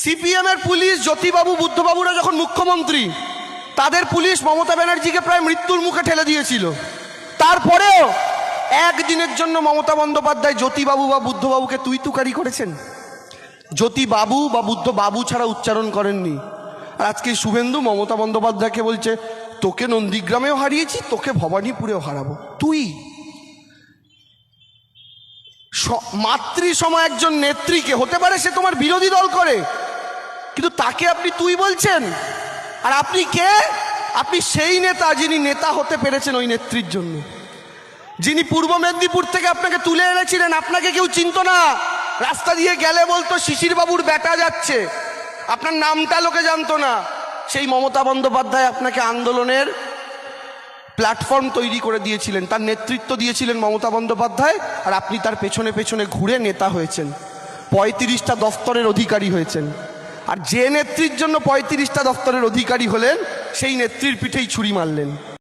CPM এর police Jyotibabu বুদ্ধবাবুরা যখন মুখ্যমন্ত্রী, তাদের পুলিশ মমতা ব্যানার্জিকে প্রায় মৃত্যুর মুখে ঠেলে দিয়েছিল। তারপরেও একদিনের জন্য মমতা বন্দ্যোপাধ্যায় জ্যোতিবাবু বা বুদ্ধবাবুকে তুই তুকারি করেছেন? জ্যোতিবাবু বা বুদ্ধবাবু ছাড়া উচ্চারণ করেননি। আর আজকে শুভেন্দু মমতা বন্দ্যোপাধ্যায়কে বলছে, তোকে নন্দীগ্রামেও হারিয়েছি, তোকে ভবানীপুরেও হারাবো। তুই মাতৃসম একজন নেত্রীকে, হতে পারে সে তোমার বিরোধী দল করে, কিন্তু তাকে আপনি তুই বলছেন। আর আপনি কে? আপনি সেই নেতা যিনি নেতা হতে পেরেছেন ওই নেত্রীর জন্য, যিনি পূর্ব মেদিনীপুর থেকে আপনাকে তুলে এনেছিলেন। আপনাকে কেউ চিনত না, রাস্তা দিয়ে গেলে বলতো শিশির বাবুর বেটা যাচ্ছে, আপনার নামটা লোকে জানতো না। সেই মমতা বন্দ্যোপাধ্যায় আপনাকে আন্দোলনের প্ল্যাটফর্ম তৈরি করে দিয়েছিলেন, তার নেতৃত্ব দিয়েছিলেন মমতা বন্দ্যোপাধ্যায়, আর আপনি তার পেছনে পেছনে ঘুরে নেতা হয়েছেন, 35টা দফতরের অধিকারী হয়েছেন। আর যে নেত্রীর জন্য 35টা দফতরের অধিকারী হলেন, সেই নেত্রীর পিঠেই ছুরি মারলেন।